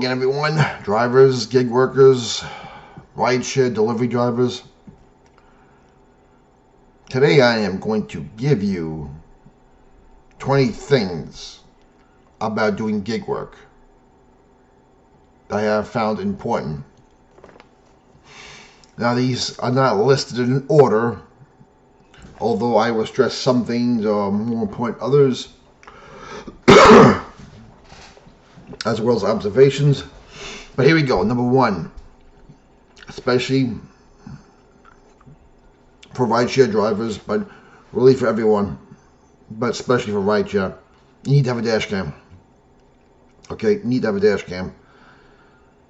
again, everyone. Drivers, gig workers, rideshare delivery drivers. Today I am going to give you 20 things about doing gig work that I have found important. Now, these are not listed in order, although I will stress some things are more important others, as well as observations. But here we go. Number one, especially for rideshare drivers, but really for everyone, but especially for rideshare, you need to have a dash cam. Okay, you need to have a dash cam.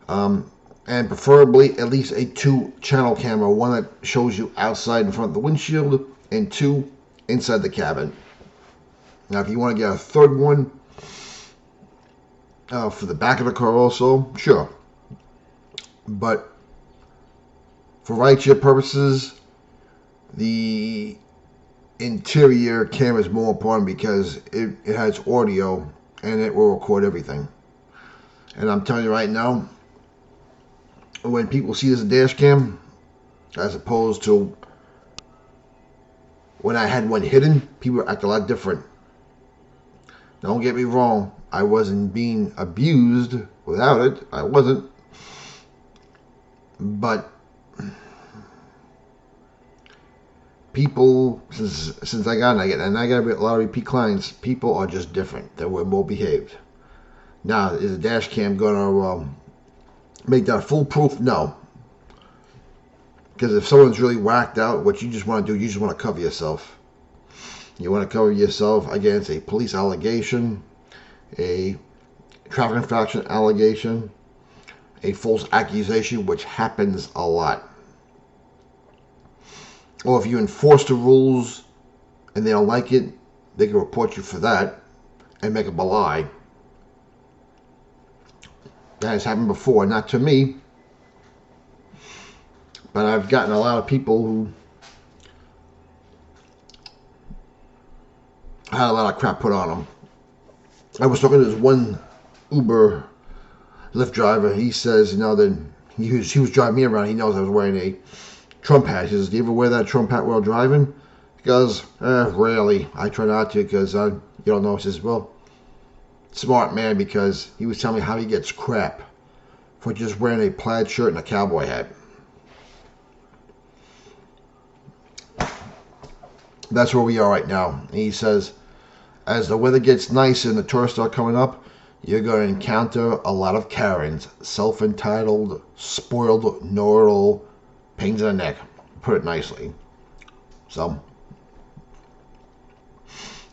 And preferably at least a 2-channel camera, one that shows you outside in front of the windshield, and 2 inside the cabin. Now, if you want to get a third one for the back of the car also, sure. But for rideshare purposes, the interior camera is more important because it has audio and it will record everything. And I'm telling you right now, when people see this dash cam, as opposed to when I had one hidden, people act a lot different. Don't get me wrong, I wasn't being abused without it. I wasn't. But people, since I got a lot of repeat clients, people are just different. They were more behaved. Now, is a dash cam gonna make that foolproof? No. Because if someone's really whacked out, what you just want to do, you just want to cover yourself. You want to cover yourself against a police allegation, a traffic infraction allegation, a false accusation, which happens a lot. Or if you enforce the rules and they don't like it, they can report you for that and make up a lie. That has happened before, not to me, but I've gotten a lot of people who had a lot of crap put on them. I was talking to this one Uber Lyft driver. He says, that he was driving me around. He knows I was wearing a Trump hat. He says, "Do you ever wear that Trump hat while driving?" He goes, "Rarely. I try not to because you don't know." He says, "Well, smart man," because he was telling me how he gets crap for just wearing a plaid shirt and a cowboy hat. That's where we are right now. And he says, as the weather gets nice and the tourists start coming up, you're going to encounter a lot of Karens, self-entitled, spoiled, know-it-all, pains in the neck, put it nicely. So,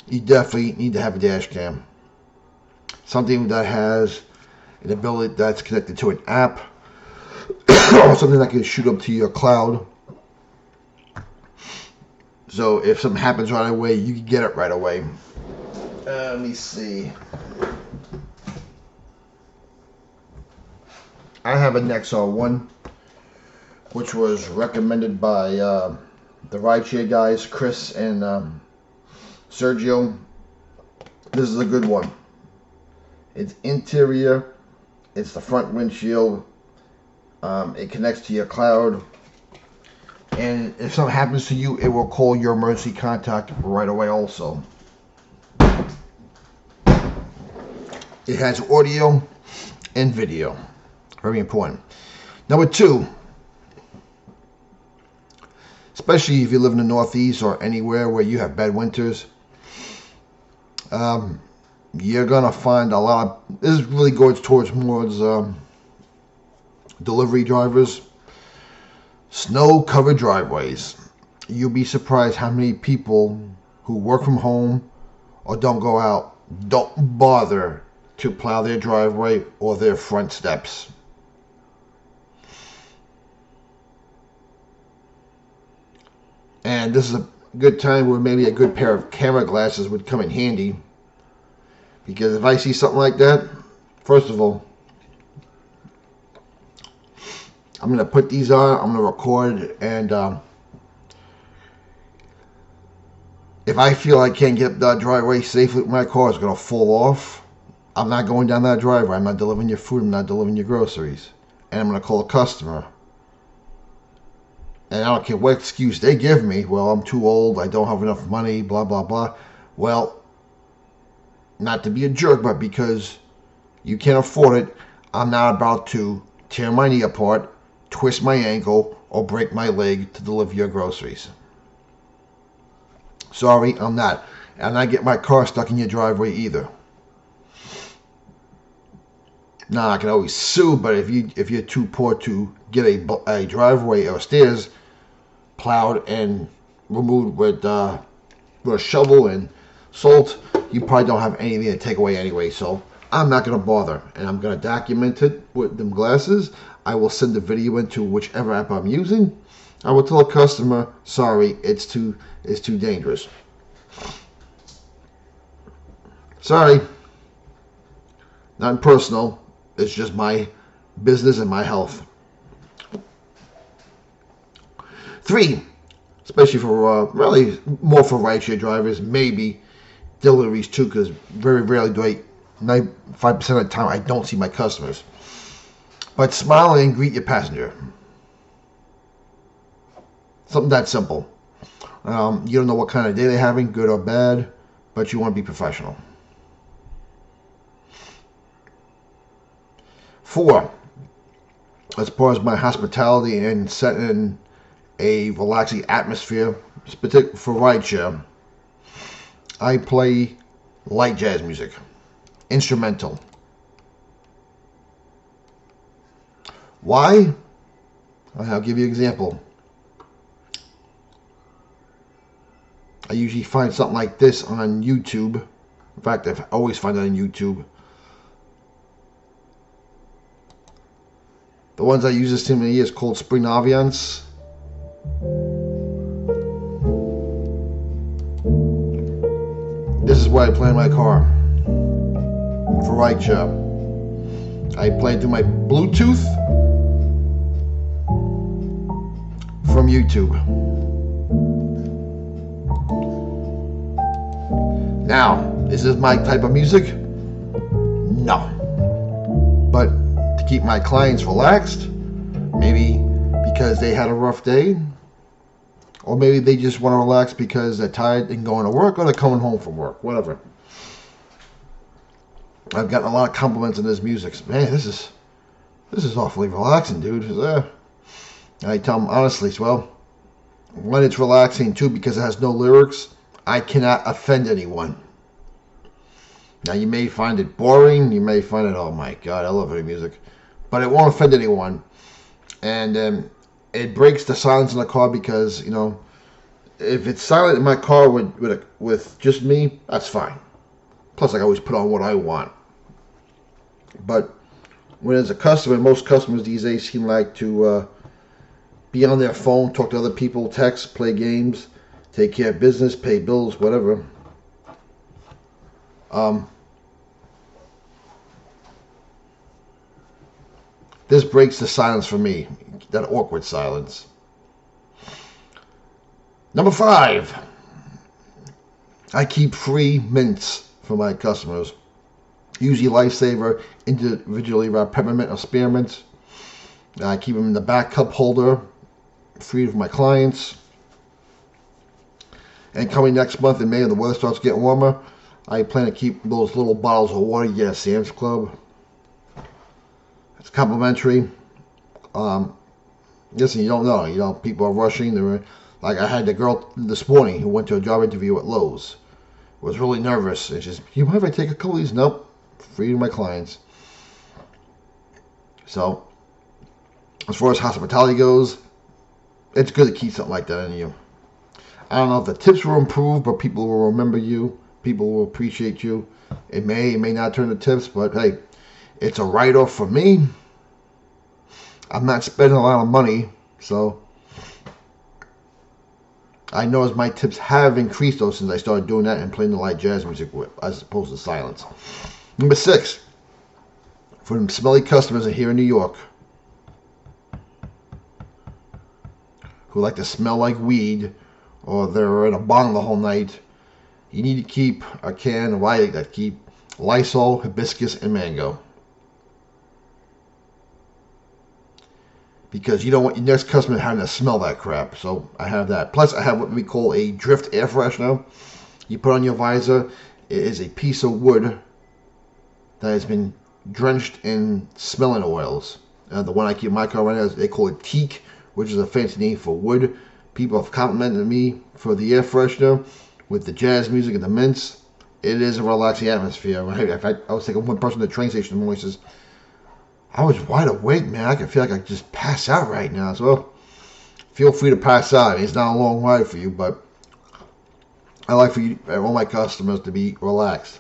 you definitely need to have a dash cam. Something that has an ability that's connected to an app, or something that can shoot up to your cloud. So if something happens right away, you can get it right away. Let me see. I have a Nexar 1, which was recommended by the rideshare guys, Chris and Sergio. This is a good one. It's interior. It's the front windshield. It connects to your cloud. And if something happens to you, it will call your emergency contact right away also. It has audio and video. Very important. Number 2, especially if you live in the Northeast or anywhere where you have bad winters, you're going to find a lot of, this really goes towards delivery drivers, snow-covered driveways. You'll be surprised how many people who work from home or don't go out don't bother to plow their driveway or their front steps. And this is a good time where maybe a good pair of camera glasses would come in handy. Because if I see something like that, first of all, I'm going to put these on, I'm going to record, and if I feel I can't get up that driveway safely with my car, it's going to fall off, I'm not going down that driveway. I'm not delivering your food. I'm not delivering your groceries. And I'm going to call a customer. And I don't care what excuse they give me. Well, I'm too old. I don't have enough money. Blah, blah, blah. Well, not to be a jerk, but because you can't afford it, I'm not about to tear my knee apart, twist my ankle, or break my leg to deliver your groceries. Sorry, I'm not. And I get my car stuck in your driveway either. Now, I can always sue, but if you're too poor to get a driveway or stairs plowed and removed with a shovel and salt, you probably don't have anything to take away anyway, so I'm not going to bother. And I'm going to document it with them glasses. I will send the video into whichever app I'm using. I will tell a customer, sorry, it's too dangerous. Sorry. Not personal. It's just my business and my health. 3, especially for really more for rideshare drivers, maybe deliveries too, because very rarely do 95% of the time I don't see my customers. But smile and greet your passenger. Something that simple. You don't know what kind of day they're having, good or bad, but you want to be professional. 4, as far as my hospitality and setting a relaxing atmosphere, particularly for rideshare, I play light jazz music, instrumental. Why? I'll give you an example. I usually find something like this on YouTube. In fact, I always find it on YouTube. The ones I use this to many years called Spring Aviance. This is what I play in my car for rideshare. I play it through my Bluetooth from YouTube. Now, is this my type of music? No. But to keep my clients relaxed, maybe because they had a rough day, or maybe they just want to relax because they're tired and going to work, or they're coming home from work, whatever. I've gotten a lot of compliments on this music. Man, this is awfully relaxing, dude. And I tell them honestly, well, when it's relaxing too, because it has no lyrics, I cannot offend anyone. Now, you may find it boring. You may find it, oh my God, I love her music. But it won't offend anyone. And it breaks the silence in the car because, you know, if it's silent in my car with just me, that's fine. Plus, I always put on what I want. But when there's a customer, most customers these days seem like to be on their phone, talk to other people, text, play games, take care of business, pay bills, whatever. This breaks the silence for me, that awkward silence. Number 5, I keep free mints for my customers. Usually Lifesaver, individually wrapped peppermint or spearmint. I keep them in the back cup holder, free for my clients. And coming next month in May, when the weather starts getting warmer, I plan to keep those little bottles of water you get at Sam's Club. It's complimentary. Listen, you don't know. You know, people are rushing. Like I had the girl this morning who went to a job interview at Lowe's. Was really nervous. And she's, you mind if I take a couple of these? Nope. Free to my clients. So, as far as hospitality goes, it's good to keep something like that in you. I don't know if the tips will improve, but people will remember you. People will appreciate you. It may not turn to tips, but hey, it's a write-off for me. I'm not spending a lot of money, so I know as my tips have increased though since I started doing that and playing the light jazz music with, as opposed to silence. Number 6, for them smelly customers here in New York who like to smell like weed, or they're in a bong the whole night, you need to keep a can, or I keep Lysol, hibiscus, and mango. Because you don't want your next customer having to smell that crap. So I have that. Plus, I have what we call a drift air freshener. You put on your visor. It is a piece of wood that has been drenched in smelling oils. The one I keep in my car right now, they call it teak, which is a fancy name for wood. People have complimented me for the air freshener with the jazz music and the mints. It is a relaxing atmosphere. Right? In fact, I was taking one person to the train station in the morning, says, I was wide awake, man. I can feel like I could just pass out right now. So feel free to pass out. I mean, it's not a long ride for you, but I like for you, all my customers, to be relaxed.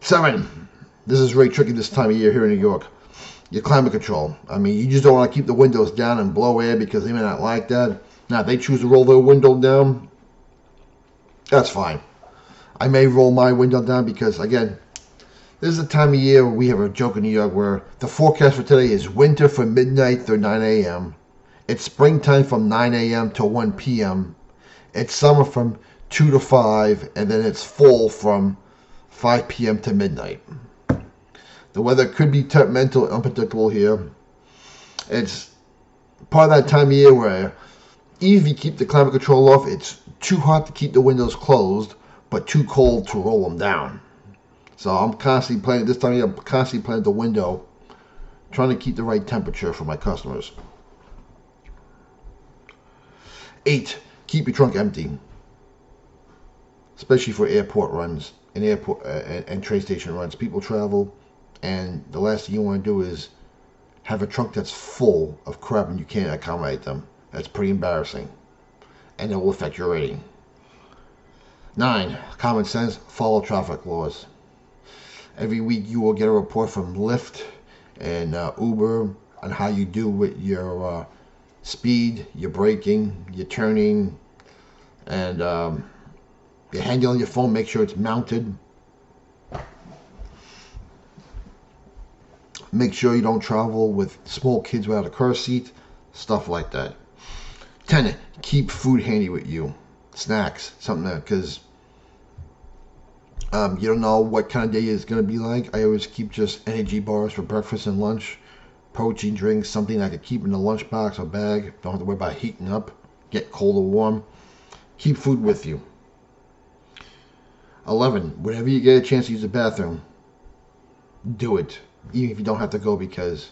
7. This is really tricky this time of year here in New York. Your climate control. I mean, you just don't want to keep the windows down and blow air because they may not like that. Now, if they choose to roll their window down, that's fine. I may roll my window down because, again, this is the time of year where we have a joke in New York where the forecast for today is winter from midnight through 9 a.m. It's springtime from 9 a.m. to 1 p.m. It's summer from 2 to 5, and then it's fall from 5 p.m. to midnight. The weather could be temperamental and unpredictable here. It's part of that time of year where even if you keep the climate control off, it's too hot to keep the windows closed, but too cold to roll them down. So I'm constantly playing, this time of year, I'm constantly playing the window, trying to keep the right temperature for my customers. 8, keep your trunk empty, especially for airport runs and airport and train station runs. People travel, and the last thing you want to do is have a trunk that's full of crap and you can't accommodate them. That's pretty embarrassing, and it will affect your rating. 9, common sense, follow traffic laws. Every week you will get a report from Lyft and Uber on how you do with your speed, your braking, your turning, and your handle on your phone. Make sure it's mounted. Make sure you don't travel with small kids without a car seat, stuff like that. 10, keep food handy with you. Snacks, something that, because you don't know what kind of day it's going to be like. I always keep just energy bars for breakfast and lunch, protein drinks, something I could keep in the lunchbox or bag. Don't have to worry about heating up, get cold or warm. Keep food with you. 11, whenever you get a chance to use the bathroom, do it, even if you don't have to go, because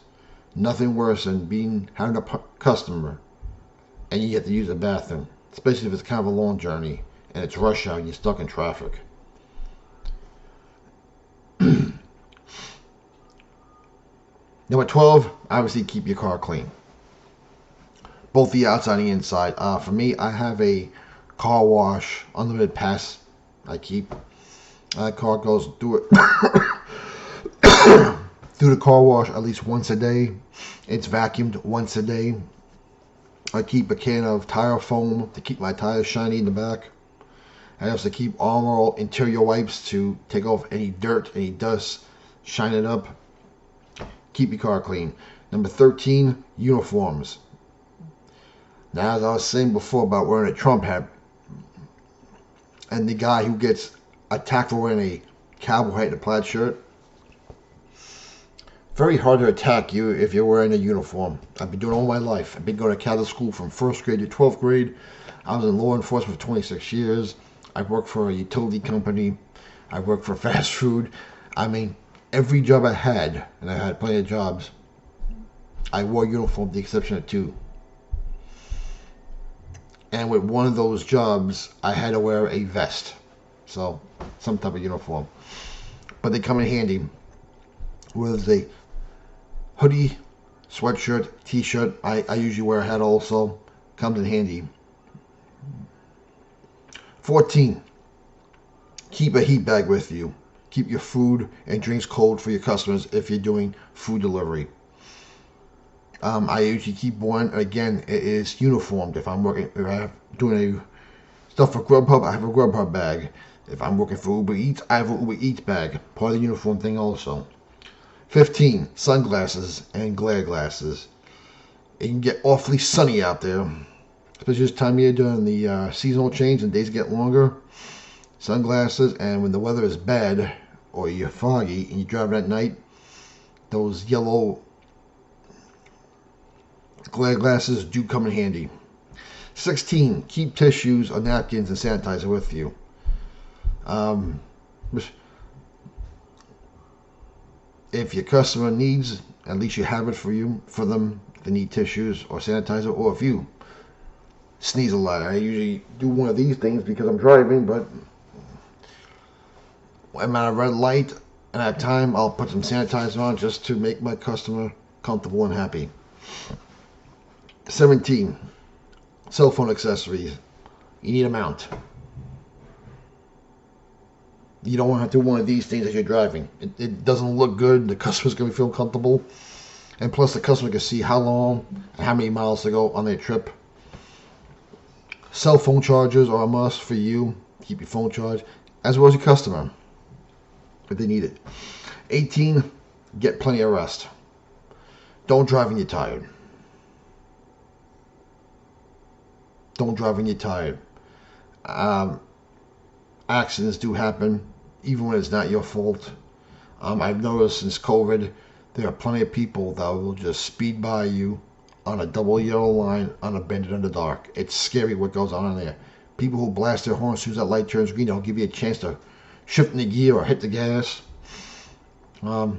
nothing worse than having a customer and you have to use the bathroom, especially if it's kind of a long journey and it's rush hour and you're stuck in traffic. Number 12, obviously keep your car clean, both the outside and the inside. For me, I have a car wash unlimited pass I keep. My car goes through it through the car wash at least once a day. It's vacuumed once a day. I keep a can of tire foam to keep my tires shiny in the back. I also keep Armor All interior wipes to take off any dirt, any dust, shine it up. Keep your car clean. Number 13, uniforms. Now, as I was saying before about wearing a Trump hat, and the guy who gets attacked for wearing a cowboy hat and a plaid shirt, very hard to attack you if you're wearing a uniform. I've been doing it all my life. I've been going to Catholic school from 1st grade to 12th grade. I was in law enforcement for 26 years. I worked for a utility company. I worked for fast food. I mean, every job I had, and I had plenty of jobs, I wore a uniform with the exception of 2. And with one of those jobs, I had to wear a vest. So, some type of uniform. But they come in handy. Whether it's a hoodie, sweatshirt, t-shirt, I usually wear a hat also. Comes in handy. 14, keep a heat bag with you. Keep your food and drinks cold for your customers if you're doing food delivery. I usually keep one. Again, it is uniformed. If I'm doing stuff for Grubhub, I have a Grubhub bag. If I'm working for Uber Eats, I have an Uber Eats bag. Part of the uniform thing also. 15, sunglasses and glare glasses. It can get awfully sunny out there, especially this time of year during the seasonal change and days get longer. sunglasses, and when the weather is bad or you're foggy and you're driving at night, those yellow glare glasses do come in handy. 16. Keep tissues or napkins and sanitizer with you. If your customer needs, at least you have it for them. If they need tissues or sanitizer, or if you sneeze a lot. I usually do one of these things because I'm driving, but when I'm at a red light and at time, I'll put some sanitizer on just to make my customer comfortable and happy. 17. Cell phone accessories. You need a mount. You don't want to do one of these things as you're driving. It doesn't look good. The customer's going to feel comfortable. And plus, the customer can see how long and how many miles to go on their trip. Cell phone chargers are a must for you. Keep your phone charged, as well as your customer, if they need it. 18. Get plenty of rest. Don't drive when you're tired. Don't drive when you're tired. Accidents do happen, even when it's not your fault. I've noticed since COVID, there are plenty of people that will just speed by you on a double yellow line unattended in the dark. It's scary what goes on in there. People who blast their horn as soon as that light turns green, they'll give you a chance to shift in the gear or hit the gas. There are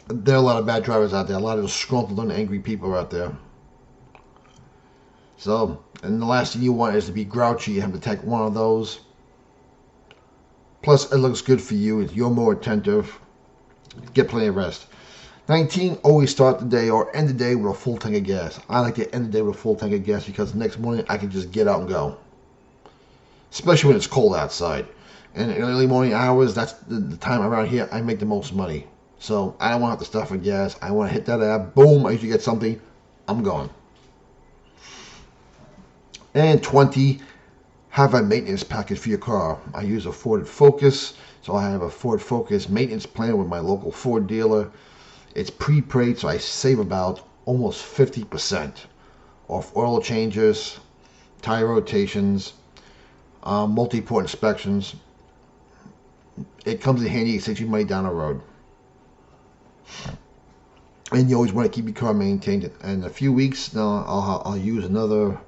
a lot of bad drivers out there. A lot of disgruntled and angry people out there. So, and the last thing you want is to be grouchy. You have to take one of those. Plus, it looks good for you. You're more attentive. Get plenty of rest. 19. Always start the day or end the day with a full tank of gas. I like to end the day with a full tank of gas because the next morning I can just get out and go. Especially when it's cold outside. And in the early morning hours, that's the time around here I make the most money. So, I don't want to have to stuff for gas. I want to hit that app. Boom, I usually get something. I'm going. And 20, have a maintenance package for your car. I use a Ford Focus, so I have a Ford Focus maintenance plan with my local Ford dealer. It's prepaid, so I save about almost 50% off oil changes, tire rotations, multi-port inspections. It comes in handy. It saves you money down the road. And you always want to keep your car maintained. In a few weeks, now I'll use another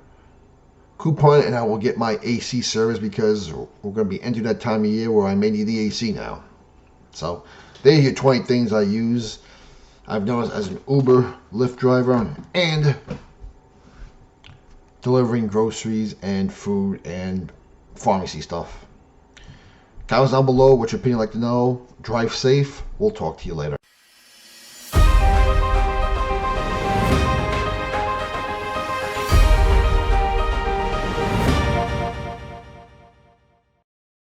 coupon and I will get my AC service because we're going to be entering that time of year where I may need the AC now. So there are your 20 things I use. I've noticed as an Uber, Lyft driver, and delivering groceries and food and pharmacy stuff. Comments down below what your opinion, like to know. Drive safe. We'll talk to you later.